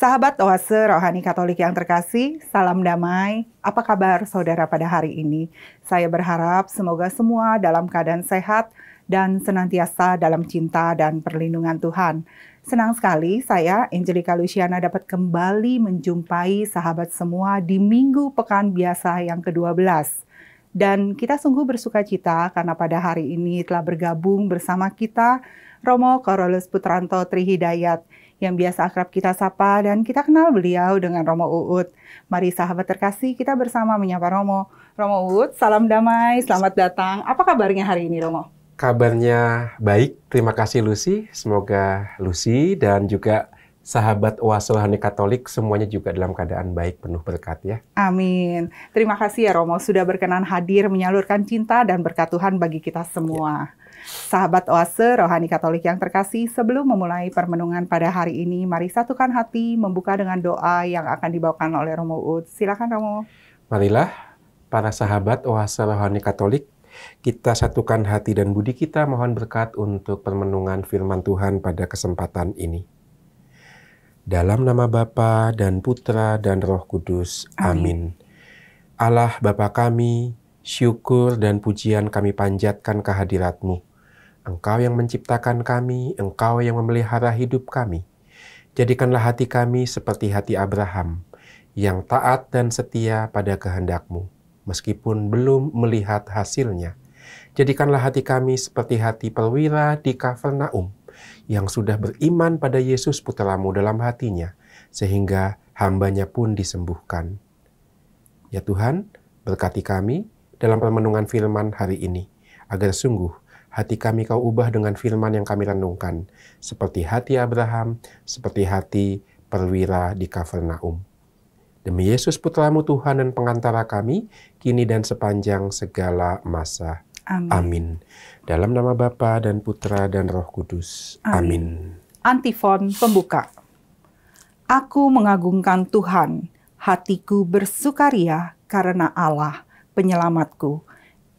Sahabat Oase Rohani Katolik yang terkasih, salam damai. Apa kabar saudara pada hari ini? Saya berharap semoga semua dalam keadaan sehat dan senantiasa dalam cinta dan perlindungan Tuhan. Senang sekali saya, Angelica Luciana, dapat kembali menjumpai sahabat semua di Minggu Pekan Biasa yang ke-12. Dan kita sungguh bersuka cita karena pada hari ini telah bergabung bersama kita Romo Carolus Putranto Trihidayat, yang biasa akrab kita sapa dan kita kenal beliau dengan Romo Uut. Mari sahabat terkasih, kita bersama menyapa Romo. Romo Uut, salam damai, selamat datang. Apa kabarnya hari ini, Romo? Kabarnya baik, terima kasih Lucy. Semoga Lucy dan juga sahabat Oase Rohani Katolik semuanya juga dalam keadaan baik, penuh berkat ya. Amin. Terima kasih ya Romo, sudah berkenan hadir menyalurkan cinta dan berkat Tuhan bagi kita semua. Ya. Sahabat Oase Rohani Katolik yang terkasih, sebelum memulai permenungan pada hari ini, mari satukan hati membuka dengan doa yang akan dibawakan oleh Romo Uut. Silakan Romo. Marilah para sahabat Oase Rohani Katolik, kita satukan hati dan budi kita mohon berkat untuk permenungan firman Tuhan pada kesempatan ini. Dalam nama Bapa dan Putra dan Roh Kudus. Amin. Allah Bapa kami, syukur dan pujian kami panjatkan kehadirat-Mu. Engkau yang menciptakan kami, Engkau yang memelihara hidup kami. Jadikanlah hati kami seperti hati Abraham, yang taat dan setia pada kehendak-Mu, meskipun belum melihat hasilnya. Jadikanlah hati kami seperti hati perwira di Kafarnaum, yang sudah beriman pada Yesus Putra-Mu dalam hatinya, sehingga hambanya pun disembuhkan. Ya Tuhan, berkati kami dalam permenungan firman hari ini, agar sungguh hati kami Kau ubah dengan firman yang kami renungkan, seperti hati Abraham, seperti hati perwira di Kafarnaum. Demi Yesus Putra-Mu Tuhan dan pengantara kami, kini dan sepanjang segala masa. Amin. Amin. Dalam nama Bapa dan Putra dan Roh Kudus. Amin. Antifon pembuka. Aku mengagungkan Tuhan, hatiku bersukaria karena Allah, penyelamatku.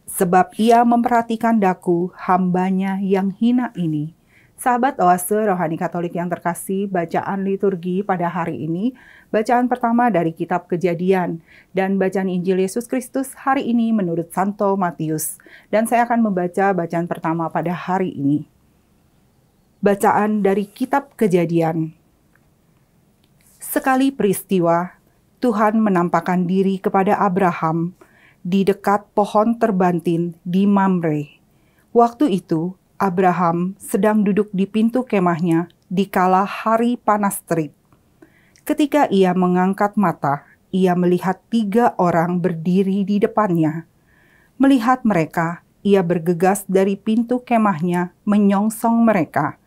Sebab Ia memperhatikan daku, hambanya yang hina ini. Sahabat Oase Rohani Katolik yang terkasih, bacaan liturgi pada hari ini, bacaan pertama dari Kitab Kejadian, dan bacaan Injil Yesus Kristus hari ini menurut Santo Matius. Dan saya akan membaca bacaan pertama pada hari ini. Bacaan dari Kitab Kejadian. Sekali peristiwa, Tuhan menampakkan diri kepada Abraham di dekat pohon terbantin di Mamre. Waktu itu, Abraham sedang duduk di pintu kemahnya di kala hari panas terik. Ketika ia mengangkat mata, ia melihat 3 orang berdiri di depannya. Melihat mereka, ia bergegas dari pintu kemahnya menyongsong mereka.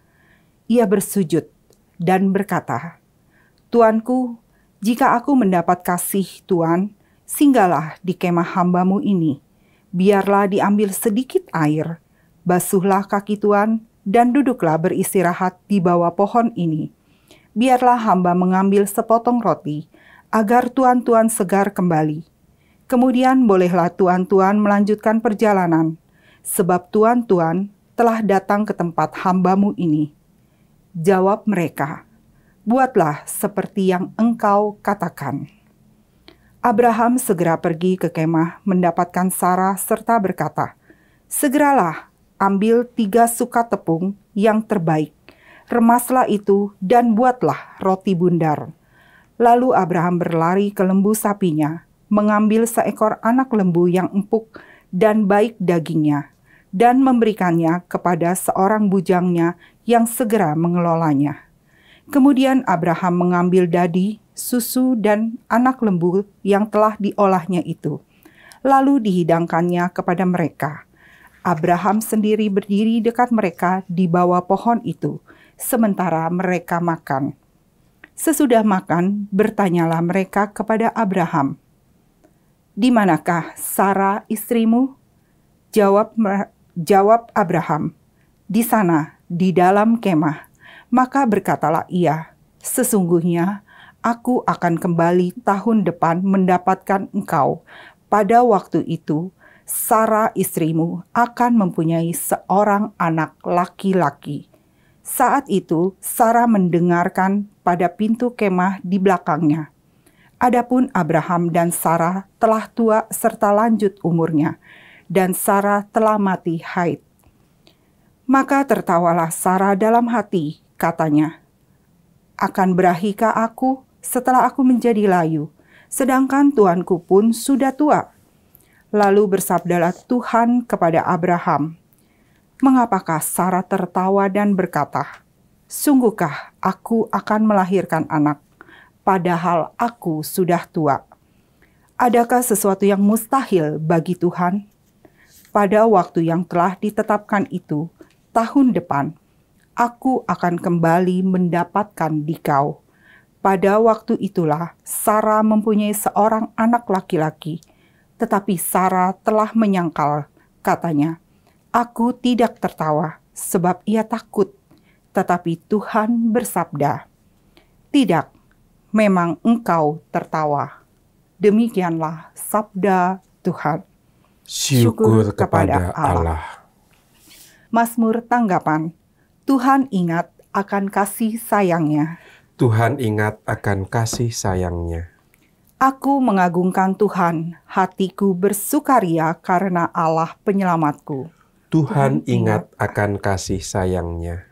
Ia bersujud dan berkata, "Tuanku, jika aku mendapat kasih Tuan, singgahlah di kemah hamba-Mu ini. Biarlah diambil sedikit air, basuhlah kaki Tuan, dan duduklah beristirahat di bawah pohon ini. Biarlah hamba mengambil sepotong roti, agar tuan-tuan segar kembali. Kemudian bolehlah tuan-tuan melanjutkan perjalanan, sebab tuan-tuan telah datang ke tempat hamba-Mu ini." Jawab mereka, "Buatlah seperti yang engkau katakan." Abraham segera pergi ke kemah mendapatkan Sarah serta berkata, "Segeralah, ambil 3 sukat tepung yang terbaik, remaslah itu dan buatlah roti bundar." Lalu Abraham berlari ke lembu sapinya, mengambil seekor anak lembu yang empuk dan baik dagingnya, dan memberikannya kepada seorang bujangnya yang segera mengelolanya. Kemudian Abraham mengambil dadi, susu, dan anak lembu yang telah diolahnya itu, lalu dihidangkannya kepada mereka. Abraham sendiri berdiri dekat mereka di bawah pohon itu, sementara mereka makan. Sesudah makan, bertanyalah mereka kepada Abraham, "Di manakah Sarah istrimu?" Jawab Abraham, "Di sana, di dalam kemah." Maka berkatalah ia, "Sesungguhnya aku akan kembali tahun depan mendapatkan engkau. Pada waktu itu, Sarah istrimu akan mempunyai seorang anak laki-laki." Saat itu Sarah mendengarkan pada pintu kemah di belakangnya. Adapun Abraham dan Sarah telah tua serta lanjut umurnya, dan Sarah telah mati haid. Maka tertawalah Sarah dalam hati, katanya, "Akan berahikah aku setelah aku menjadi layu, sedangkan Tuanku pun sudah tua?" Lalu bersabdalah Tuhan kepada Abraham, "Mengapakah Sarah tertawa dan berkata, 'Sungguhkah aku akan melahirkan anak, padahal aku sudah tua?' Adakah sesuatu yang mustahil bagi Tuhan?" Pada waktu yang telah ditetapkan itu, tahun depan, aku akan kembali mendapatkan dikau. Pada waktu itulah Sarah mempunyai seorang anak laki-laki, tetapi Sarah telah menyangkal, katanya, "Aku tidak tertawa, sebab ia takut." Tetapi Tuhan bersabda, "Tidak, memang engkau tertawa." Demikianlah sabda Tuhan. Syukur kepada Allah. Mazmur tanggapan. Tuhan ingat akan kasih sayangnya. Tuhan ingat akan kasih sayangnya. Aku mengagungkan Tuhan, hatiku bersukaria karena Allah penyelamatku. Tuhan ingat akan kasih sayangnya.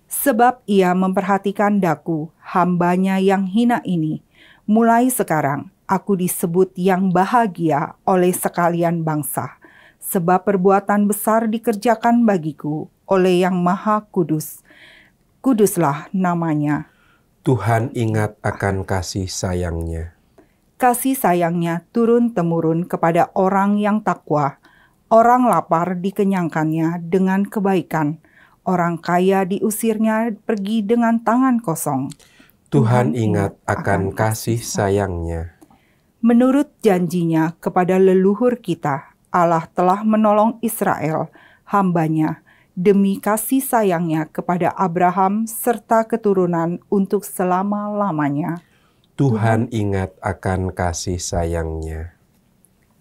Sebab ia memperhatikan daku, hambanya yang hina ini. Mulai sekarang, aku disebut yang bahagia oleh sekalian bangsa. Sebab perbuatan besar dikerjakan bagiku oleh yang Maha Kudus. Kuduslah namanya. Tuhan ingat akan kasih sayangnya. Kasih sayangnya turun-temurun kepada orang yang takwa. Orang lapar dikenyangkannya dengan kebaikan. Orang kaya diusirnya pergi dengan tangan kosong. Tuhan ingat akan kasih sayangnya. Menurut janjinya kepada leluhur kita, Allah telah menolong Israel, hambanya, demi kasih sayangnya kepada Abraham serta keturunan untuk selama-lamanya. Tuhan ingat akan kasih sayangnya.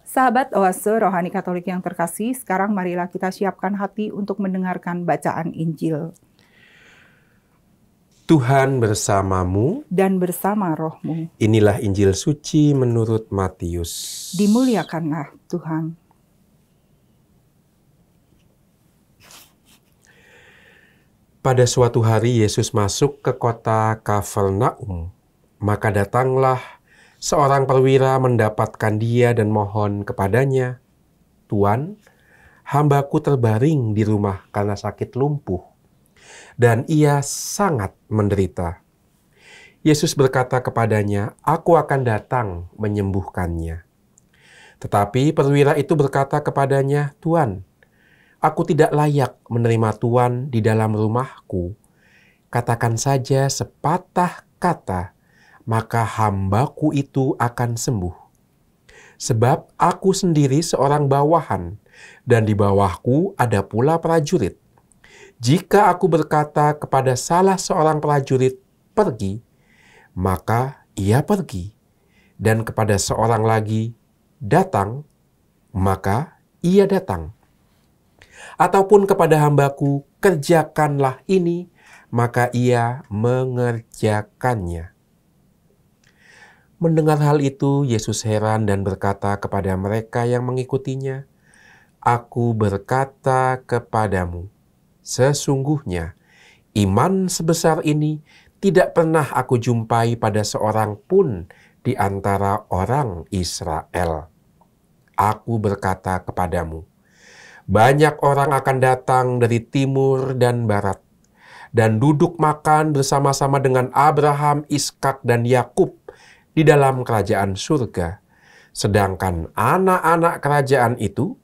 Sahabat Oase Rohani Katolik yang terkasih, sekarang marilah kita siapkan hati untuk mendengarkan bacaan Injil. Tuhan bersamamu Dan bersama rohmu. Inilah Injil suci menurut Matius. Dimuliakanlah Tuhan. Pada suatu hari Yesus masuk ke kota Kafarnaum. Maka datanglah seorang perwira mendapatkan dia dan mohon kepadanya, "Tuan, hambaku terbaring di rumah karena sakit lumpuh, dan ia sangat menderita." Yesus berkata kepadanya, "Aku akan datang menyembuhkannya." Tetapi perwira itu berkata kepadanya, "Tuan, aku tidak layak menerima Tuan di dalam rumahku. Katakan saja sepatah kata, maka hambaku itu akan sembuh. Sebab aku sendiri seorang bawahan, dan di bawahku ada pula prajurit. Jika aku berkata kepada salah seorang prajurit, 'Pergi,' maka ia pergi. Dan kepada seorang lagi, 'Datang,' maka ia datang. Ataupun kepada hambaku, 'Kerjakanlah ini,' maka ia mengerjakannya." Mendengar hal itu, Yesus heran dan berkata kepada mereka yang mengikutinya, "Aku berkata kepadamu, sesungguhnya iman sebesar ini tidak pernah aku jumpai pada seorang pun di antara orang Israel. Aku berkata kepadamu, banyak orang akan datang dari timur dan barat, dan duduk makan bersama-sama dengan Abraham, Ishak, dan Yakub di dalam kerajaan surga. Sedangkan anak-anak kerajaan itu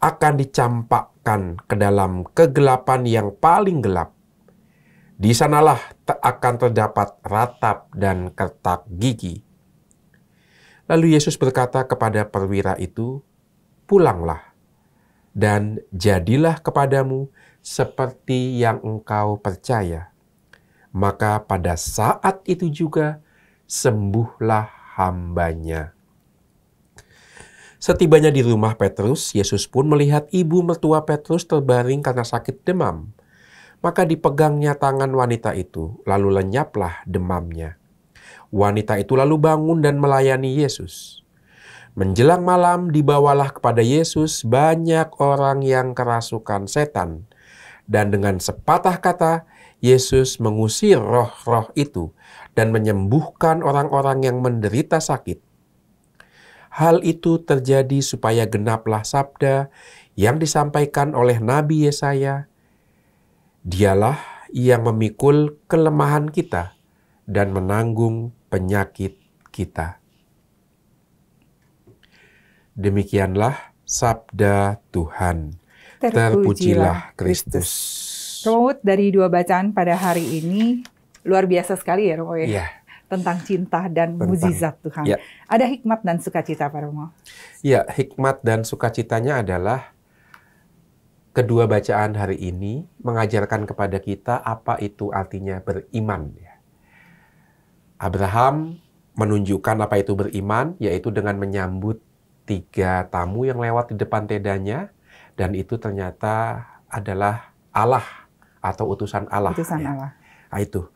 akan dicampakkan ke dalam kegelapan yang paling gelap. Di sanalah akan terdapat ratap dan kertak gigi." Lalu Yesus berkata kepada perwira itu, "Pulanglah, dan jadilah kepadamu seperti yang engkau percaya." Maka pada saat itu juga sembuhlah hambanya. Setibanya di rumah Petrus, Yesus pun melihat ibu mertua Petrus terbaring karena sakit demam. Maka dipegangnya tangan wanita itu, lalu lenyaplah demamnya. Wanita itu lalu bangun dan melayani Yesus. Menjelang malam dibawalah kepada Yesus banyak orang yang kerasukan setan. Dan dengan sepatah kata, Yesus mengusir roh-roh itu dan menyembuhkan orang-orang yang menderita sakit. Hal itu terjadi supaya genaplah sabda yang disampaikan oleh Nabi Yesaya. Dialah yang memikul kelemahan kita dan menanggung penyakit kita. Demikianlah sabda Tuhan. Terpujilah Kristus. Romo, dari dua bacaan pada hari ini luar biasa sekali ya Romo ya. Iya. Tentang cinta dan mukjizat Tuhan. Ya. Ada hikmat dan sukacita Pak Romo. Ya, hikmat dan sukacitanya adalah kedua bacaan hari ini mengajarkan kepada kita apa itu artinya beriman. Abraham menunjukkan apa itu beriman, yaitu dengan menyambut 3 tamu yang lewat di depan tendanya, dan itu ternyata adalah Allah atau utusan Allah. Utusan Allah. Nah, itu.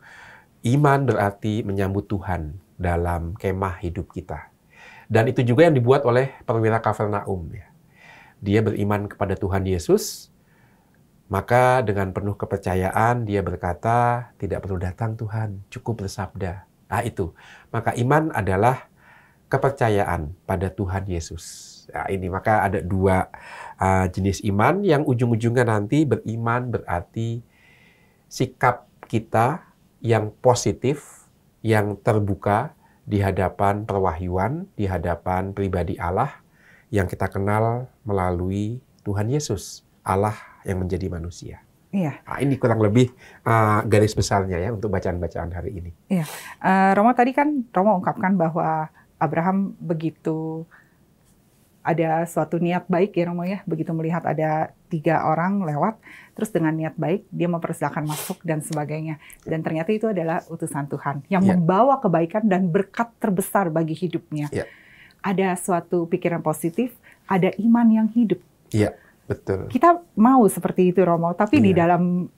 Iman berarti menyambut Tuhan dalam kemah hidup kita. Dan itu juga yang dibuat oleh perwira Kapernaum. Dia beriman kepada Tuhan Yesus, maka dengan penuh kepercayaan dia berkata, tidak perlu datang Tuhan, cukup bersabda. Nah itu. Maka iman adalah kepercayaan pada Tuhan Yesus. Nah, ini maka ada 2 jenis iman yang ujung-ujungnya nanti beriman berarti sikap kita yang positif, yang terbuka di hadapan perwahyuan, di hadapan pribadi Allah yang kita kenal melalui Tuhan Yesus, Allah yang menjadi manusia. Iya. Nah, ini kurang lebih garis besarnya ya untuk bacaan-bacaan hari ini. Iya. Romo tadi kan Romo ungkapkan bahwa Abraham begitu ada suatu niat baik ya Romo ya, begitu melihat ada 3 orang lewat, terus dengan niat baik dia mempersilahkan masuk dan sebagainya. Dan ternyata itu adalah utusan Tuhan yang membawa kebaikan dan berkat terbesar bagi hidupnya. Ada suatu pikiran positif, ada iman yang hidup. Iya, betul. Kita mau seperti itu Romo, tapi di dalam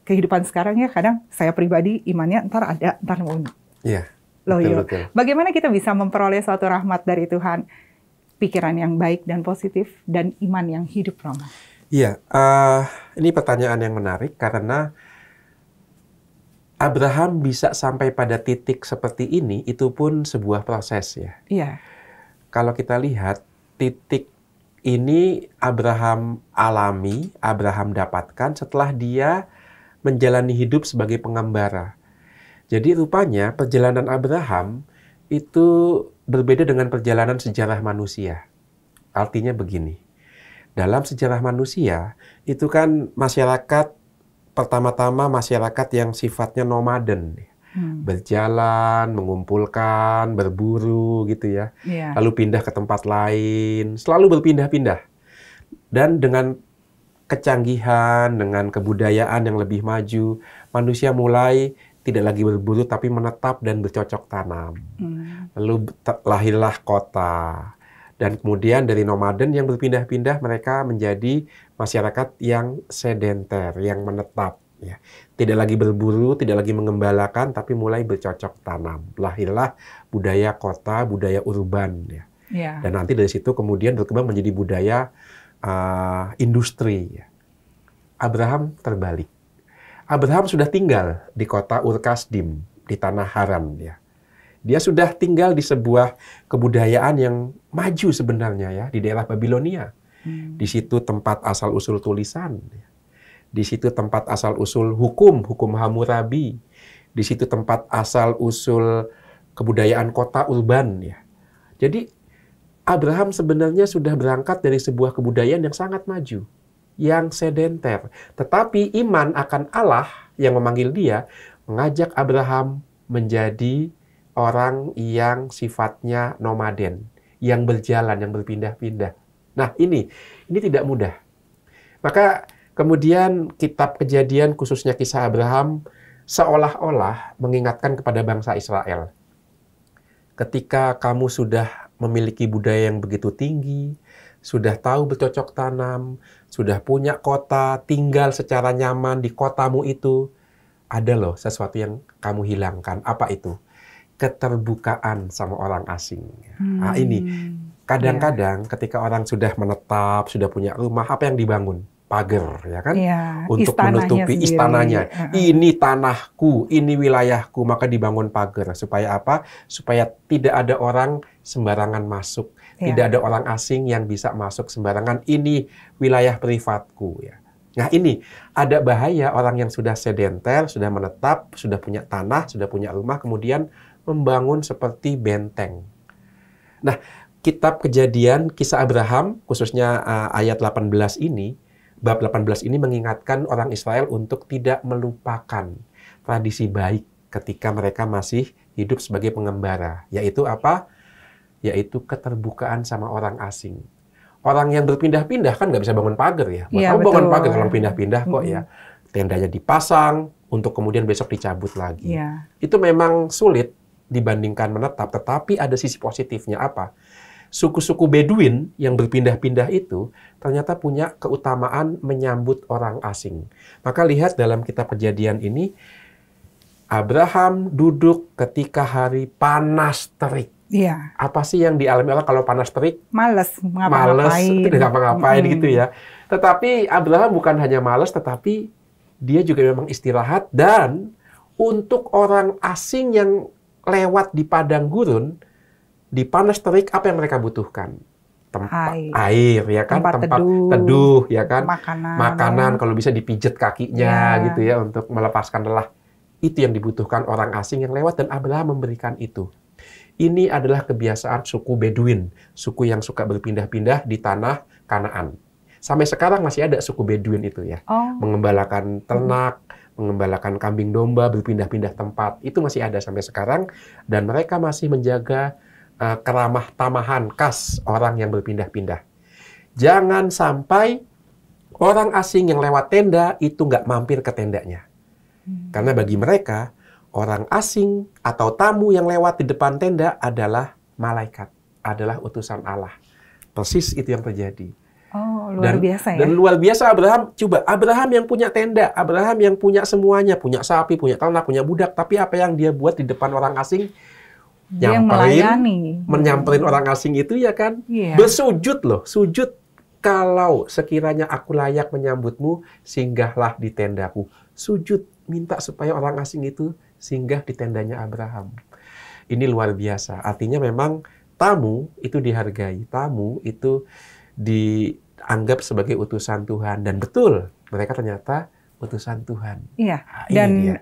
kehidupan sekarang ya kadang saya pribadi imannya ntar ada, ntar mau. Iya. Betul. Bagaimana kita bisa memperoleh suatu rahmat dari Tuhan? Pikiran yang baik dan positif, dan iman yang hidup, Romo. Iya, ini pertanyaan yang menarik karena Abraham bisa sampai pada titik seperti ini, itu pun sebuah proses ya. Iya. Kalau kita lihat, titik ini Abraham alami, Abraham dapatkan setelah dia menjalani hidup sebagai pengembara. Jadi rupanya perjalanan Abraham itu berbeda dengan perjalanan sejarah manusia. Artinya begini, dalam sejarah manusia itu kan masyarakat, pertama-tama masyarakat yang sifatnya nomaden. Berjalan, mengumpulkan, berburu gitu ya. Lalu pindah ke tempat lain, selalu berpindah-pindah. Dan dengan kecanggihan, dengan kebudayaan yang lebih maju, manusia mulai tidak lagi berburu tapi menetap dan bercocok tanam. Lalu lahirlah kota. Dan kemudian dari nomaden yang berpindah-pindah mereka menjadi masyarakat yang sedenter, yang menetap. Ya. Tidak lagi berburu, tidak lagi mengembalakan, tapi mulai bercocok tanam. Lahirlah budaya kota, budaya urban. Ya. Dan nanti dari situ kemudian berkembang menjadi budaya industri. Ya. Abraham terbalik. Abraham sudah tinggal di kota Ur-Kasdim, di tanah Haran. Ya. Dia sudah tinggal di sebuah kebudayaan yang maju sebenarnya ya, di daerah Babilonia. Di situ tempat asal-usul tulisan. Ya. Di situ tempat asal-usul hukum Hammurabi. Di situ tempat asal-usul kebudayaan kota urban. Ya. Jadi Abraham sebenarnya sudah berangkat dari sebuah kebudayaan yang sangat maju, yang sedenter. Tetapi iman akan Allah yang memanggil dia, mengajak Abraham menjadi orang yang sifatnya nomaden, yang berjalan, yang berpindah-pindah. Nah, ini tidak mudah. Maka kemudian kitab Kejadian, khususnya kisah Abraham, seolah-olah mengingatkan kepada bangsa Israel. Ketika kamu sudah memiliki budaya yang begitu tinggi, sudah tahu bercocok tanam, sudah punya kota, tinggal secara nyaman di kotamu itu, ada loh sesuatu yang kamu hilangkan. Apa itu? Keterbukaan sama orang asing. Nah, ini kadang-kadang ketika orang sudah menetap, sudah punya rumah, apa yang dibangun? Pagar, ya kan? Untuk menutupi istananya. Ini tanahku, ini wilayahku, maka dibangun pagar. Supaya apa? Supaya tidak ada orang sembarangan masuk. Tidak ada orang asing yang bisa masuk sembarangan. Ini wilayah privatku, ya. Nah, ini ada bahaya orang yang sudah sedenter, sudah menetap, sudah punya tanah, sudah punya rumah, kemudian membangun seperti benteng. Nah, kitab Kejadian, kisah Abraham, khususnya ayat 18 ini, bab 18 ini mengingatkan orang Israel untuk tidak melupakan tradisi baik ketika mereka masih hidup sebagai pengembara. Yaitu apa? Yaitu keterbukaan sama orang asing. Orang yang berpindah-pindah kan nggak bisa bangun pagar ya. Mau bangun pagar, orang pindah-pindah kok ya. Tendanya dipasang untuk kemudian besok dicabut lagi. Itu memang sulit dibandingkan menetap, tetapi ada sisi positifnya apa? Suku-suku Beduin yang berpindah-pindah itu ternyata punya keutamaan menyambut orang asing. Maka lihat dalam kitab Kejadian ini, Abraham duduk ketika hari panas terik. Apa sih yang dialami orang kalau panas terik? Males tidak ngapa-ngapain gitu ya. Tetapi Abraham bukan hanya males, tetapi dia juga memang istirahat. Dan untuk orang asing yang lewat di padang gurun, di panas terik, apa yang mereka butuhkan? Tempat air, ya kan? Tempat teduh, ya kan? Makanan, kalau bisa dipijat kakinya gitu ya untuk melepaskan lelah. Itu yang dibutuhkan orang asing yang lewat, dan Abraham memberikan itu. Ini adalah kebiasaan suku Beduin, suku yang suka berpindah-pindah di tanah Kanaan. Sampai sekarang masih ada suku Beduin itu ya, mengembalakan ternak, mengembalakan kambing domba, berpindah-pindah tempat. Itu masih ada sampai sekarang, dan mereka masih menjaga keramah tamahan khas orang yang berpindah-pindah. Jangan sampai orang asing yang lewat tenda itu nggak mampir ke tendanya. Karena bagi mereka, orang asing atau tamu yang lewat di depan tenda adalah malaikat, adalah utusan Allah. Persis itu yang terjadi. Luar biasa ya. Dan luar biasa Abraham, coba Abraham yang punya tenda, Abraham yang punya semuanya, punya sapi, punya ternak, punya budak, tapi apa yang dia buat di depan orang asing? Dia Menyamperin orang asing itu ya kan? Bersujud loh, sujud. Kalau sekiranya aku layak menyambutmu, singgahlah di tendaku. Sujud, minta supaya orang asing itu singgah di tendanya Abraham. Ini luar biasa. Artinya memang tamu itu dihargai. Tamu itu dianggap sebagai utusan Tuhan. Dan betul, mereka ternyata utusan Tuhan. Iya, dan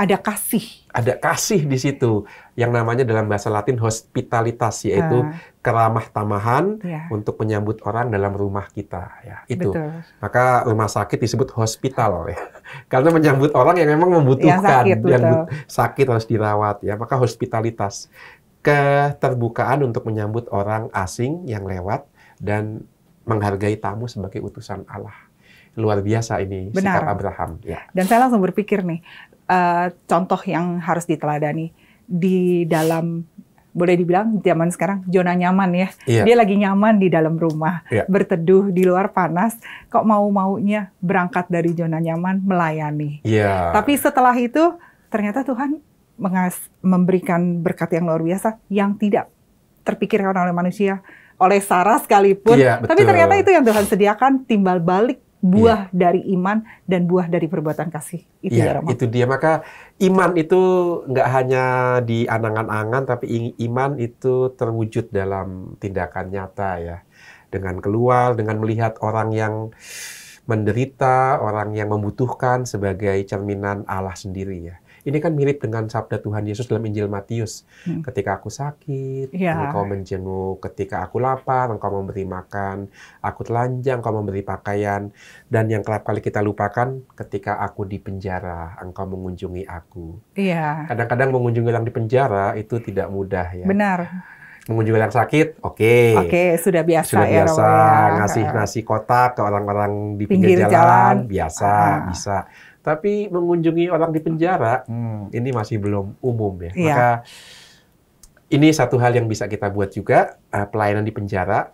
ada kasih. Ada kasih di situ. Yang namanya dalam bahasa Latin hospitalitas, yaitu keramah tamahan untuk menyambut orang dalam rumah kita. Ya, itu. Betul. Maka rumah sakit disebut hospital. Ya. Karena menyambut orang yang memang membutuhkan. Yang sakit harus dirawat. Ya. Maka hospitalitas. Keterbukaan untuk menyambut orang asing yang lewat dan menghargai tamu sebagai utusan Allah. Luar biasa ini sikap Abraham. Ya. Dan saya langsung berpikir nih, contoh yang harus diteladani di dalam, boleh dibilang zaman sekarang zona nyaman ya. Dia lagi nyaman di dalam rumah, berteduh di luar panas, kok mau-maunya berangkat dari zona nyaman melayani. Tapi setelah itu ternyata Tuhan memberikan berkat yang luar biasa yang tidak terpikirkan oleh manusia, oleh Sarah sekalipun. Tapi ternyata itu yang Tuhan sediakan, timbal balik buah dari iman dan buah dari perbuatan kasih. Itu itu dia. Maka iman itu nggak hanya di angan-angan, tapi iman itu terwujud dalam tindakan nyata ya. Dengan keluar, dengan melihat orang yang menderita, orang yang membutuhkan sebagai cerminan Allah sendiri ya. Ini kan mirip dengan sabda Tuhan Yesus dalam Injil Matius. Ketika aku sakit, engkau menjenguk. Ketika aku lapar, engkau memberi makan. Aku telanjang, engkau memberi pakaian. Dan yang kerap kali kita lupakan, ketika aku di penjara, engkau mengunjungi aku. Kadang-kadang mengunjungi orang di penjara itu tidak mudah ya. Benar. Mengunjungi orang sakit, oke, sudah biasa ya, ngasih kotak ke orang-orang di pinggir jalan, biasa, bisa. Tapi mengunjungi orang di penjara, ini masih belum umum ya. Maka Ini satu hal yang bisa kita buat juga, pelayanan di penjara.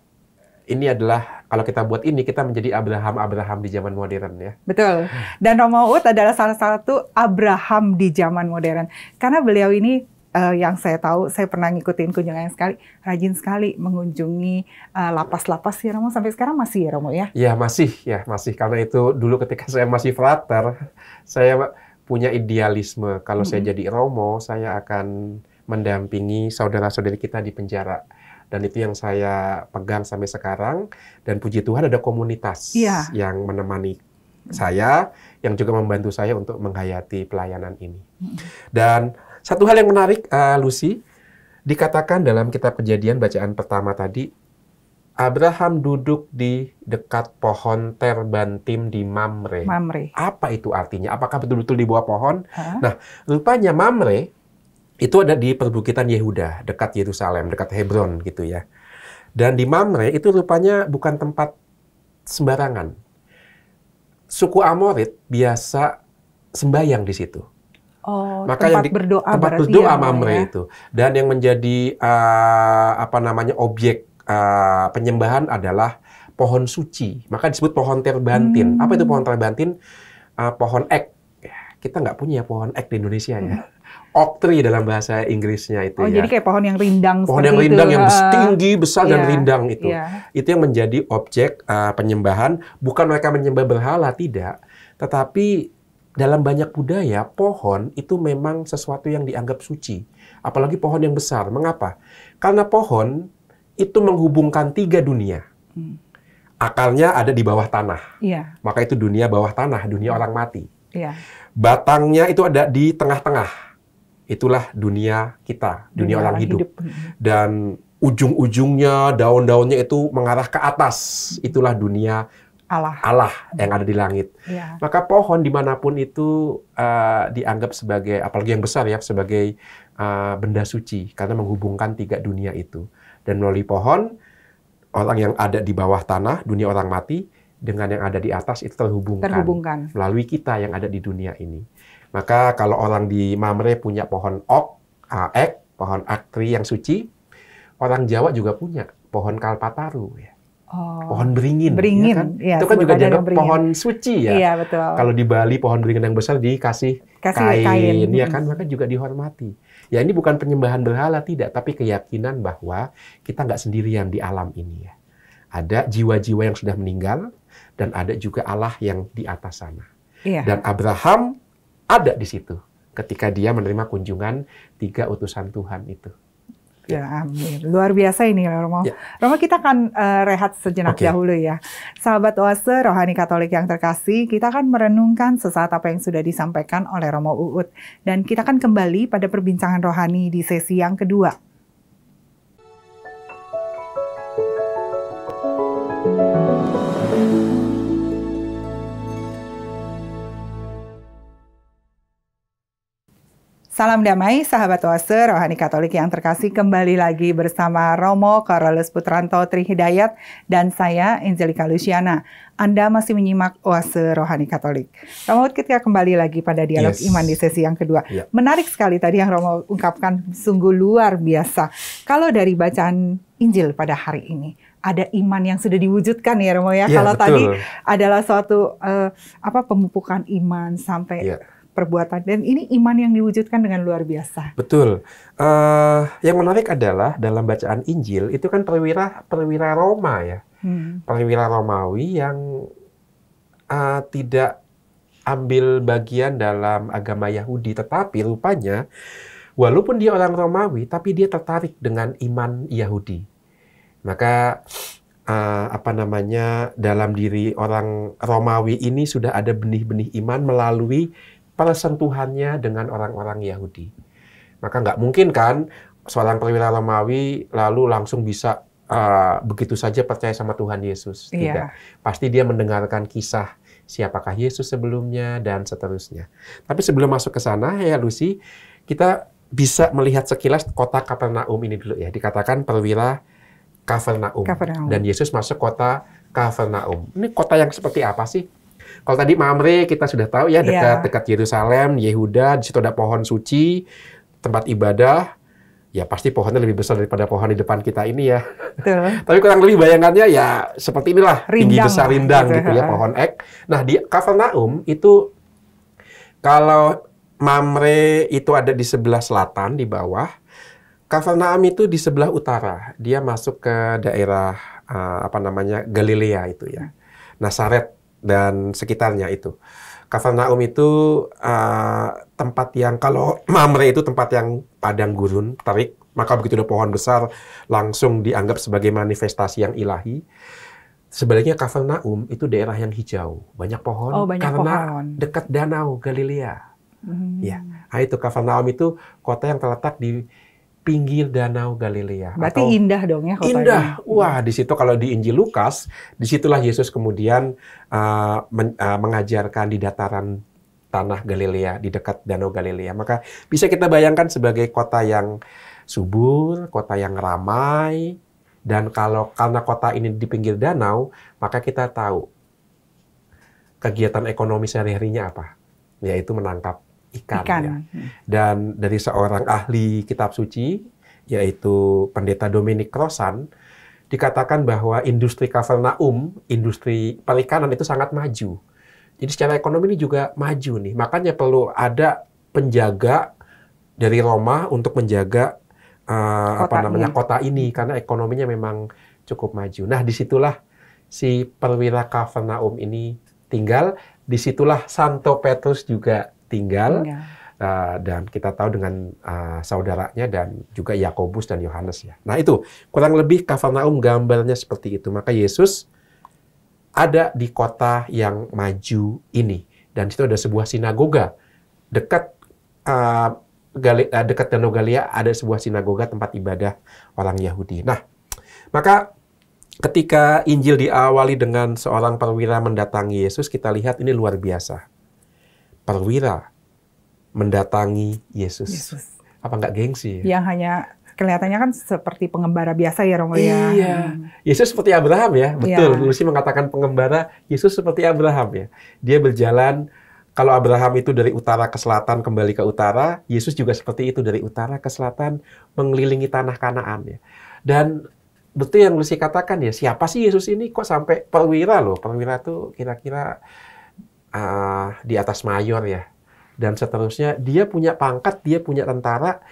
Ini adalah, kalau kita buat ini, kita menjadi Abraham di zaman modern ya. Betul. Dan Romo Uut adalah salah satu Abraham di zaman modern. Karena beliau ini, yang saya tahu, saya pernah ngikutin kunjungan sekali, rajin sekali mengunjungi lapas-lapas ya Romo. Sampai sekarang masih ya Romo ya? Ya masih. Karena itu dulu ketika saya masih frater, saya punya idealisme. Kalau saya jadi Romo, saya akan mendampingi saudara-saudari kita di penjara. Dan itu yang saya pegang sampai sekarang. Dan puji Tuhan ada komunitas yang menemani saya, yang juga membantu saya untuk menghayati pelayanan ini. Dan satu hal yang menarik, Lucy, dikatakan dalam kitab Kejadian bacaan pertama tadi, Abraham duduk di dekat pohon terbantim di Mamre. Apa itu artinya? Apakah betul-betul di bawah pohon? Nah, rupanya Mamre itu ada di perbukitan Yehuda, dekat Yerusalem, dekat Hebron gitu ya. Dan di Mamre itu rupanya bukan tempat sembarangan. Suku Amorit biasa sembahyang di situ. Maka tempat berdoa, tempat berdoa Mamre ya? Itu. Dan yang menjadi objek penyembahan adalah pohon suci. Maka disebut pohon terbantin. Apa itu pohon terbantin? Pohon ek. Kita nggak punya pohon ek di Indonesia ya. Oak tree dalam bahasa Inggrisnya itu ya. Jadi kayak pohon yang rindang. Pohon yang rindang yang tinggi, besar dan rindang itu. Itu yang menjadi objek penyembahan. Bukan mereka menyembah berhala, tidak. Tetapi dalam banyak budaya, pohon itu memang sesuatu yang dianggap suci. Apalagi pohon yang besar. Mengapa? Karena pohon itu menghubungkan 3 dunia. Akarnya ada di bawah tanah. Maka itu dunia bawah tanah, dunia orang mati. Batangnya itu ada di tengah-tengah. Itulah dunia kita, dunia orang hidup. Dan ujung-ujungnya, daun-daunnya itu mengarah ke atas. Itulah dunia Allah yang ada di langit. Maka pohon dimanapun itu dianggap sebagai, apalagi yang besar ya, sebagai benda suci. Karena menghubungkan 3 dunia itu. Dan melalui pohon, orang yang ada di bawah tanah, dunia orang mati, dengan yang ada di atas itu terhubungkan. Melalui kita yang ada di dunia ini. Maka kalau orang di Mamre punya pohon ek, pohon aktri yang suci, orang Jawa juga punya pohon kalpataru ya. Pohon beringin ya kan? Itu kan juga dianggap pohon suci ya. Iya, betul. Kalau di Bali pohon beringin yang besar dikasih kain ya kan, maka juga dihormati. Ya ini bukan penyembahan berhala, tidak, tapi keyakinan bahwa kita nggak sendirian di alam ini ya. Ada jiwa-jiwa yang sudah meninggal dan ada juga Allah yang di atas sana. Dan Abraham ada di situ ketika dia menerima kunjungan 3 utusan Tuhan itu. Ya, amin. Luar biasa ini, Romo. Romo, kita akan rehat sejenak dahulu ya. Sahabat Oase Rohani Katolik yang terkasih, kita akan merenungkan sesaat apa yang sudah disampaikan oleh Romo Uut. Dan kita akan kembali pada perbincangan rohani di sesi yang kedua. Salam damai, sahabat Oase Rohani Katolik yang terkasih, kembali lagi bersama Romo Carolus Putranto Trihidayat dan saya, Angelika Luciana. Anda masih menyimak Oase Rohani Katolik. Romo, kita kembali lagi pada dialog iman di sesi yang kedua. Menarik sekali tadi yang Romo ungkapkan, sungguh luar biasa. Kalau dari bacaan Injil pada hari ini, ada iman yang sudah diwujudkan ya Romo ya. Kalau tadi adalah suatu pemupukan iman sampai perbuatan, dan ini iman yang diwujudkan dengan luar biasa. Betul. Yang menarik adalah dalam bacaan Injil itu kan perwira Roma ya, perwira Romawi yang tidak ambil bagian dalam agama Yahudi, tetapi rupanya walaupun dia orang Romawi, tapi dia tertarik dengan iman Yahudi. Maka dalam diri orang Romawi ini sudah ada benih-benih iman melalui persentuhannya dengan orang-orang Yahudi. Maka nggak mungkin kan seorang perwira Romawi lalu langsung bisa begitu saja percaya sama Tuhan Yesus. Tidak. Pasti dia mendengarkan kisah siapakah Yesus sebelumnya dan seterusnya. Tapi sebelum masuk ke sana ya Lucy, kita bisa melihat sekilas kota Kapernaum ini dulu ya. Dikatakan perwira Kapernaum. Dan Yesus masuk kota Kapernaum. Ini kota yang seperti apa sih? Kalau tadi Mamre kita sudah tahu ya, dekat Yerusalem, Yehuda, di situ ada pohon suci, tempat ibadah. ya pasti pohonnya lebih besar daripada pohon di depan kita ini ya. Betul. Tapi kurang lebih bayangannya ya seperti inilah, tinggi Rindang besar lah, rindang gitu. gitu ya, pohon ek. Nah di Kafarnaum itu, kalau Mamre itu ada di sebelah selatan di bawah, Kafarnaum itu di sebelah utara. Dia masuk ke daerah Galilea itu ya, Nazaret dan sekitarnya itu. Kafarnaum itu tempat yang, kalau Mamre itu tempat yang padang gurun, terik, maka begitu ada pohon besar langsung dianggap sebagai manifestasi yang ilahi. Sebaliknya Kafarnaum itu daerah yang hijau, banyak pohon, karena dekat danau Galilea. Ya, nah itu Kafarnaum itu kota yang terletak di pinggir danau Galilea. Berarti indah dong ya kotanya. Indah. Wah, di situ kalau di Injil Lukas, disitulah Yesus kemudian mengajarkan di dataran tanah Galilea, di dekat danau Galilea. Maka bisa kita bayangkan sebagai kota yang subur, kota yang ramai, dan karena kota ini di pinggir danau, maka kita tahu kegiatan ekonomi sehari-harinya apa? Yaitu menangkap ikan. Ya. Dan dari seorang ahli kitab suci, yaitu Pendeta Dominic Crossan, dikatakan bahwa industri Kafarnaum, industri perikanan itu sangat maju. Jadi secara ekonomi ini juga maju nih. Makanya perlu ada penjaga dari Roma untuk menjaga kota ini, karena ekonominya memang cukup maju. Nah, disitulah si perwira Kafarnaum ini tinggal. Disitulah Santo Petrus juga tinggal. Dan kita tahu dengan saudaranya dan juga Yakobus dan Yohanes ya. Nah itu kurang lebih Kafarnaum gambarnya seperti itu. Maka Yesus ada di kota yang maju ini, dan situ ada sebuah sinagoga dekat dekat Danau Galilea, ada sebuah sinagoga tempat ibadah orang Yahudi. Nah, maka ketika Injil diawali dengan seorang perwira mendatangi Yesus, kita lihat ini luar biasa. Perwira mendatangi Yesus. Apa nggak gengsi? Yang hanya kelihatannya kan seperti pengembara biasa ya, Romo ya. Iya. Yesus seperti Abraham ya. Betul. Lucy mengatakan pengembara, Yesus seperti Abraham ya. Dia berjalan, kalau Abraham itu dari utara ke selatan kembali ke utara, Yesus juga seperti itu, dari utara ke selatan mengelilingi tanah Kanaan ya. Dan betul yang Lucy katakan ya, siapa sih Yesus ini kok sampai perwira loh. Perwira tuh kira-kira di atas mayor ya. Dan seterusnya, dia punya pangkat, dia punya tentara,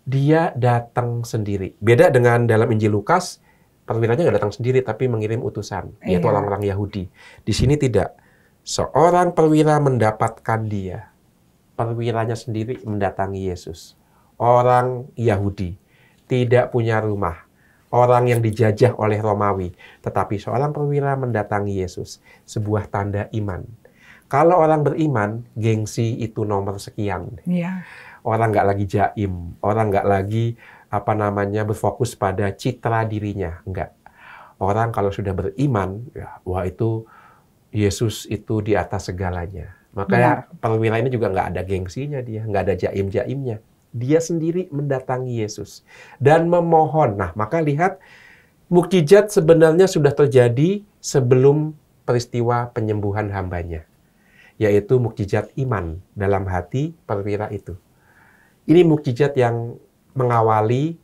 dia datang sendiri. Beda dengan dalam Injil Lukas, perwiranya nggak datang sendiri, tapi mengirim utusan, yaitu orang-orang Yahudi. Di sini tidak. Seorang perwira mendapatkan dia. Perwiranya sendiri mendatangi Yesus. Orang Yahudi, tidak punya rumah. Orang yang dijajah oleh Romawi. Tetapi seorang perwira mendatangi Yesus. Sebuah tanda iman. Kalau orang beriman, gengsi itu nomor sekian. Iya. Orang nggak lagi jaim, orang nggak lagi berfokus pada citra dirinya, enggak. Orang kalau sudah beriman, ya, wah itu Yesus itu di atas segalanya. Makanya perwira ini juga nggak ada gengsinya dia, nggak ada jaim-jaimnya. Dia sendiri mendatangi Yesus dan memohon. Nah, maka lihat, mukjizat sebenarnya sudah terjadi sebelum peristiwa penyembuhan hambanya, yaitu mukjizat iman dalam hati perwira itu. Ini mukjizat yang mengawali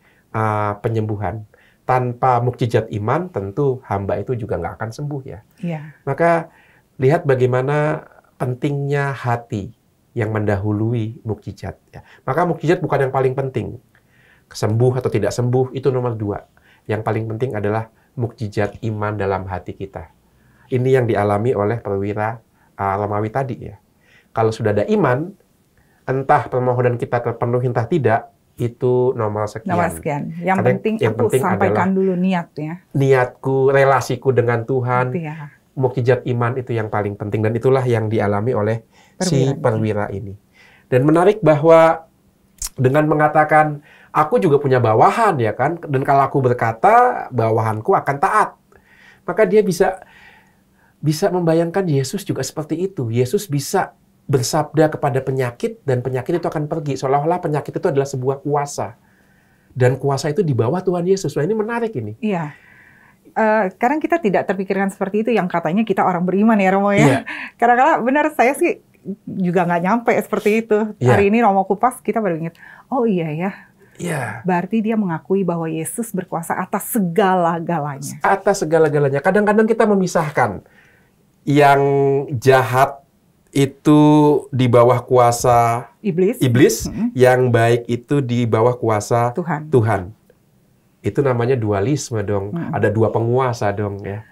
penyembuhan. Tanpa mukjizat iman, tentu hamba itu juga nggak akan sembuh ya. Iya. Maka lihat bagaimana pentingnya hati yang mendahului mukjizat. Ya. Maka mukjizat bukan yang paling penting. Sembuh atau tidak sembuh itu nomor 2. Yang paling penting adalah mukjizat iman dalam hati kita. Ini yang dialami oleh perwira Romawi tadi ya. Kalau sudah ada iman, entah permohonan kita terpenuhi entah tidak, itu nomor sekian. Nomor sekian. Yang penting sampaikan dulu niatnya. Niatku, relasiku dengan Tuhan, ya. Mukjizat iman itu yang paling penting. Dan itulah yang dialami oleh si perwira ini. Dan menarik bahwa dengan mengatakan, aku juga punya bawahan ya kan, dan kalau aku berkata, bawahanku akan taat. Maka dia bisa membayangkan Yesus juga seperti itu. Yesus bisa bersabda kepada penyakit, dan penyakit itu akan pergi. Seolah-olah penyakit itu adalah sebuah kuasa. Dan kuasa itu di bawah Tuhan Yesus. Nah, ini menarik ini. Iya. Sekarang kita tidak terpikirkan seperti itu, yang katanya kita orang beriman ya, Romo ya. Iya. Kadang-kadang benar, saya sih juga nggak nyampe seperti itu. Iya. Hari ini Romo kupas, kita baru ingat, oh iya ya. Ya. Berarti dia mengakui bahwa Yesus berkuasa atas segala-galanya. Atas segala-galanya. Kadang-kadang kita memisahkan yang jahat itu di bawah kuasa iblis, yang baik itu di bawah kuasa Tuhan. Itu namanya dualisme dong. Ada dua penguasa dong ya.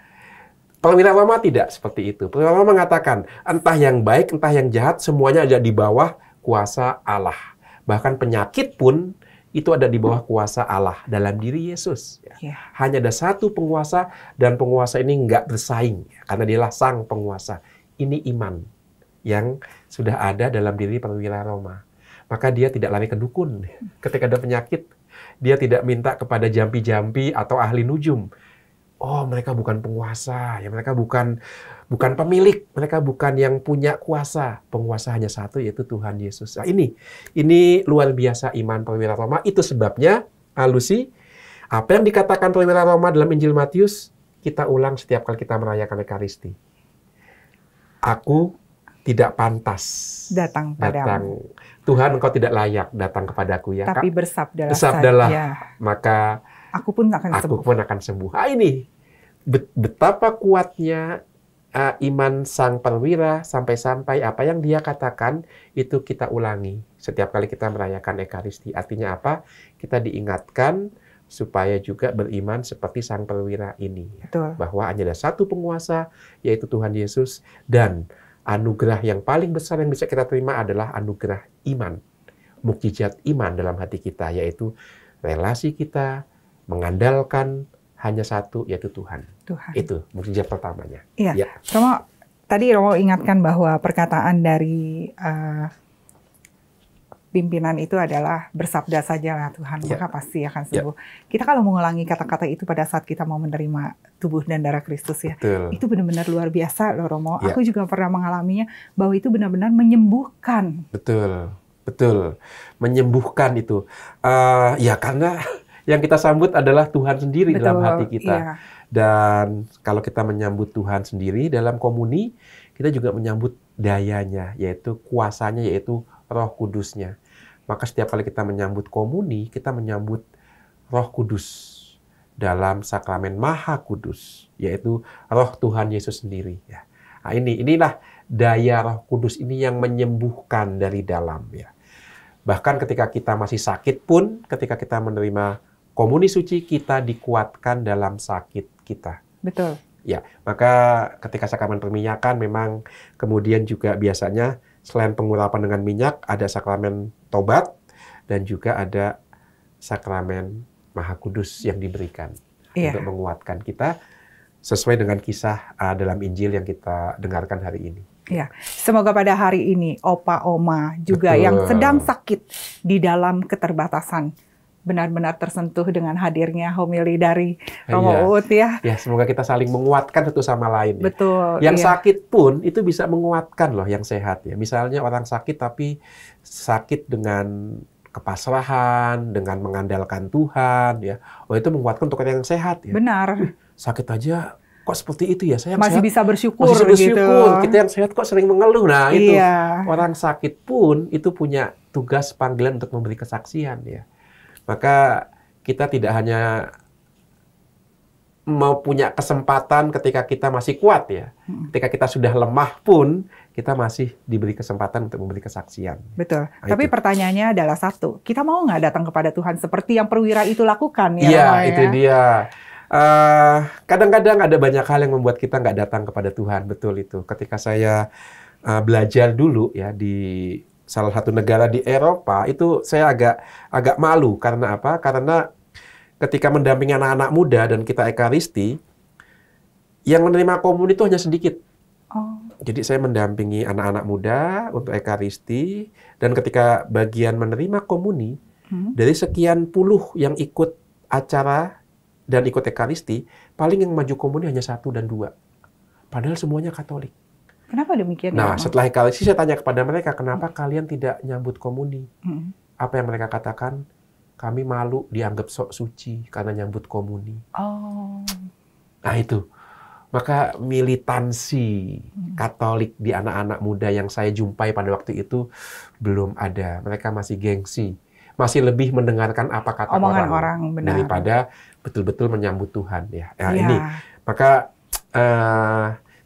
Perwira Roma tidak seperti itu. Perwira Roma mengatakan, entah yang baik, entah yang jahat, semuanya ada di bawah kuasa Allah. Bahkan penyakit pun itu ada di bawah kuasa Allah dalam diri Yesus. Hanya ada satu penguasa, dan penguasa ini nggak bersaing, karena dialah sang penguasa. Ini iman yang sudah ada dalam diri perwira Roma. Maka dia tidak lari ke dukun. Ketika ada penyakit, dia tidak minta kepada jampi-jampi atau ahli nujum. Oh, mereka bukan penguasa, ya mereka bukan pemilik, mereka bukan yang punya kuasa. Penguasa hanya satu, yaitu Tuhan Yesus. Nah, ini luar biasa iman perwira Roma. Itu sebabnya, Lucy, apa yang dikatakan perwira Roma dalam Injil Matius, kita ulang setiap kali kita merayakan Ekaristi. Aku tidak pantas datang padamu. Tuhan, engkau tidak layak datang kepadaku ya. Tapi bersabdalah ya. Maka aku pun akan sembuh. Nah, ini betapa kuatnya iman sang perwira sampai-sampai apa yang dia katakan itu kita ulangi setiap kali kita merayakan Ekaristi. Artinya apa? Kita diingatkan supaya juga beriman seperti sang perwira ini. Betul. Bahwa hanya ada satu penguasa, yaitu Tuhan Yesus, dan anugerah yang paling besar yang bisa kita terima adalah anugerah iman. Mukjizat iman dalam hati kita, yaitu relasi kita mengandalkan hanya satu, yaitu Tuhan. Itu mukjizat pertamanya. Iya. Ya. Romo ingatkan bahwa perkataan dari pimpinan itu adalah bersabda sajalah Tuhan, maka pasti akan sembuh. Kita kalau mengulangi kata-kata itu pada saat kita mau menerima tubuh dan darah Kristus ya, itu benar-benar luar biasa loh Romo. Aku juga pernah mengalaminya bahwa itu benar-benar menyembuhkan. Betul, menyembuhkan itu. Ya karena yang kita sambut adalah Tuhan sendiri dalam hati kita. Iya. Dan kalau kita menyambut Tuhan sendiri dalam komuni, kita juga menyambut dayanya, yaitu kuasanya, yaitu Roh Kudusnya. Maka setiap kali kita menyambut komuni, kita menyambut Roh Kudus dalam sakramen Maha Kudus, yaitu Roh Tuhan Yesus sendiri. Ya. Nah, inilah daya Roh Kudus ini yang menyembuhkan dari dalam. Ya. Bahkan ketika kita masih sakit pun, ketika kita menerima komuni suci, kita dikuatkan dalam sakit kita. Betul. Ya, maka ketika sakramen perminyakan memang kemudian juga biasanya selain pengurapan dengan minyak, ada sakramen tobat, dan juga ada sakramen Maha Kudus yang diberikan untuk menguatkan kita sesuai dengan kisah dalam Injil yang kita dengarkan hari ini. Ya, semoga pada hari ini opa oma juga yang sedang sakit di dalam keterbatasan benar-benar tersentuh dengan hadirnya homili dari Romo Uut ya. Ya, semoga kita saling menguatkan satu sama lain. Ya. Betul. Yang sakit pun itu bisa menguatkan loh yang sehat ya. Misalnya orang sakit tapi sakit dengan kepasrahan, dengan mengandalkan Tuhan ya. Oh, itu menguatkan untuk orang yang sehat ya. Benar. Sakit aja kok seperti itu ya. Saya masih sehat, bisa bersyukur gitu. Kita yang sehat kok sering mengeluh. Nah, itu orang sakit pun itu punya tugas panggilan untuk memberi kesaksian ya. Maka kita tidak hanya mau punya kesempatan ketika kita masih kuat ya. Ketika kita sudah lemah pun, kita masih diberi kesempatan untuk memberi kesaksian. Betul. Nah, tapi pertanyaannya adalah satu, kita mau nggak datang kepada Tuhan seperti yang perwira itu lakukan ya? Iya, itu dia. Kadang-kadang ada banyak hal yang membuat kita nggak datang kepada Tuhan. Betul itu. Ketika saya belajar dulu ya di salah satu negara di Eropa, itu saya agak malu. Karena apa? Karena ketika mendampingi anak-anak muda dan kita Ekaristi, yang menerima komuni itu hanya sedikit. Jadi saya mendampingi anak-anak muda untuk Ekaristi, dan ketika bagian menerima komuni, dari sekian puluh yang ikut acara dan ikut Ekaristi, paling yang maju komuni hanya 1 dan 2. Padahal semuanya Katolik. Kenapa demikian? Nah, setelah Ekaristi saya tanya kepada mereka, kenapa kalian tidak nyambut komuni? Apa yang mereka katakan? Kami malu dianggap sok suci karena nyambut komuni. Nah itu. Maka militansi Katolik di anak-anak muda yang saya jumpai pada waktu itu belum ada. Mereka masih gengsi masih lebih mendengarkan apa kata Omongan orang orang, benar. daripada betul-betul menyambut Tuhan ya. Nah, Iya. ini maka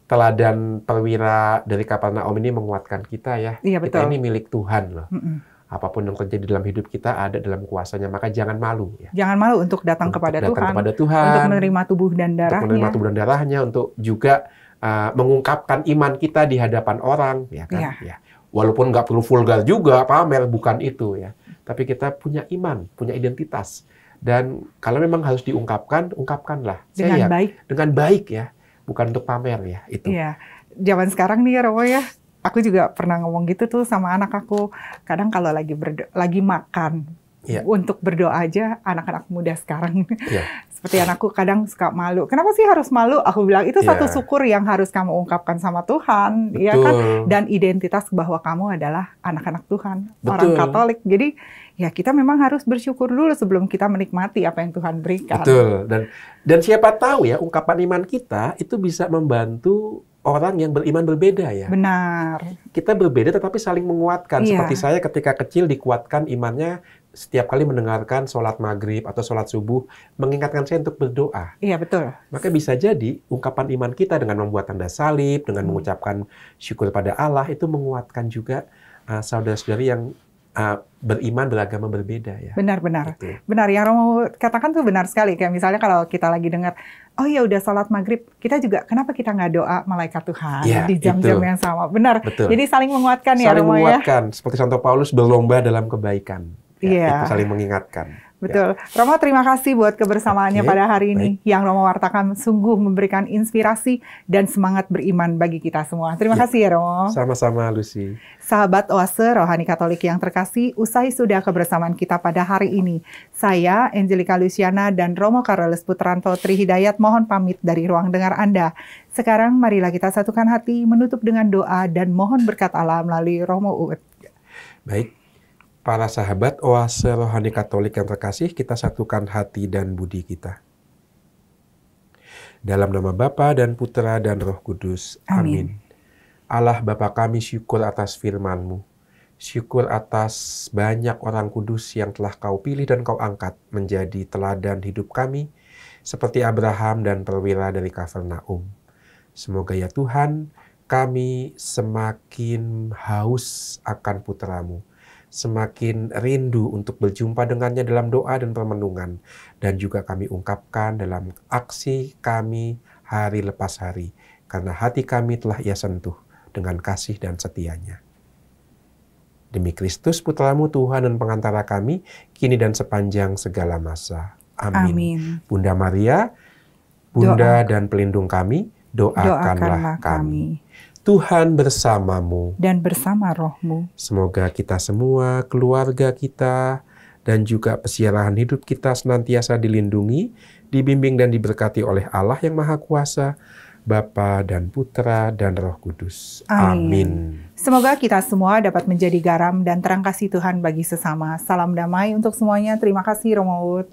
teladan perwira dari Kapernaum ini menguatkan kita ya. Iya, Kita betul. ini milik Tuhan loh. Mm-mm. Apapun yang terjadi dalam hidup kita ada dalam kuasanya, maka jangan malu ya. Jangan malu untuk datang kepada Tuhan, untuk menerima tubuh dan darahnya. Untuk menerima tubuh dan darahnya, untuk juga mengungkapkan iman kita di hadapan orang, ya kan? Iya. Ya. Walaupun nggak perlu vulgar juga, pamer, bukan itu ya. Tapi kita punya iman, punya identitas. Dan kalau memang harus diungkapkan, ungkapkanlah. Dengan baik. Dengan baik ya, bukan untuk pamer ya. Itu. Iya. Zaman sekarang nih ya Romo ya, aku juga pernah ngomong gitu tuh sama anak aku. Kadang kalau lagi makan, untuk berdoa aja anak-anak muda sekarang. Seperti anakku kadang suka malu. Kenapa sih harus malu? Aku bilang itu satu syukur yang harus kamu ungkapkan sama Tuhan, ya kan? Dan identitas bahwa kamu adalah anak-anak Tuhan, orang Katolik. Jadi ya kita memang harus bersyukur dulu sebelum kita menikmati apa yang Tuhan berikan. Betul. Dan siapa tahu ya ungkapan iman kita itu bisa membantu orang yang beriman berbeda ya. Benar. Kita berbeda tetapi saling menguatkan. Seperti saya ketika kecil dikuatkan imannya setiap kali mendengarkan sholat maghrib atau sholat subuh, mengingatkan saya untuk berdoa. Iya, betul. Maka bisa jadi ungkapan iman kita dengan membuat tanda salib, dengan mengucapkan syukur pada Allah, itu menguatkan juga saudara-saudari yang beriman beragama berbeda ya. Benar-benar. Gitu. Benar, yang Romo katakan tuh benar sekali. Kayak misalnya kalau kita lagi dengar, oh ya udah sholat maghrib, kita juga kenapa kita nggak doa malaikat Tuhan di jam-jam yang sama. Benar. Betul. Jadi saling menguatkan ya Romo ya. Saling menguatkan. Seperti Santo Paulus berlomba dalam kebaikan. Iya. Itu saling mengingatkan. Betul. Romo, terima kasih buat kebersamaannya pada hari ini. Yang Romo wartakan sungguh memberikan inspirasi dan semangat beriman bagi kita semua. Terima kasih ya Romo. Sama-sama Lucy. Sahabat Oase Rohani Katolik yang terkasih, usai sudah kebersamaan kita pada hari ini. Saya, Angelica Luciana dan Romo Carolus Putranto Trihidayat mohon pamit dari ruang dengar Anda. Sekarang marilah kita satukan hati, menutup dengan doa dan mohon berkat Allah melalui Romo Uut. Baik. Para sahabat Oase Rohani Katolik yang terkasih, kita satukan hati dan budi kita. Dalam nama Bapa dan Putra dan Roh Kudus. Amin. Allah Bapa kami, syukur atas firman-Mu. Syukur atas banyak orang kudus yang telah Kau pilih dan Kau angkat menjadi teladan hidup kami, seperti Abraham dan perwira dari Kapernaum. Semoga ya Tuhan, kami semakin haus akan putra-Mu, semakin rindu untuk berjumpa dengannya dalam doa dan permenungan, dan juga kami ungkapkan dalam aksi kami hari lepas hari, karena hati kami telah Ia sentuh dengan kasih dan setianya. Demi Kristus Putra-Mu Tuhan dan pengantara kami, kini dan sepanjang segala masa. Amin. Bunda Maria, Bunda dan pelindung kami, doakanlah kami. Tuhan bersamamu dan bersama rohmu. Semoga kita semua, keluarga kita, dan juga pesiarahan hidup kita senantiasa dilindungi, dibimbing dan diberkati oleh Allah yang Maha Kuasa, Bapa dan Putra dan Roh Kudus. Amin. Semoga kita semua dapat menjadi garam dan terang kasih Tuhan bagi sesama. Salam damai untuk semuanya. Terima kasih Romo Uut.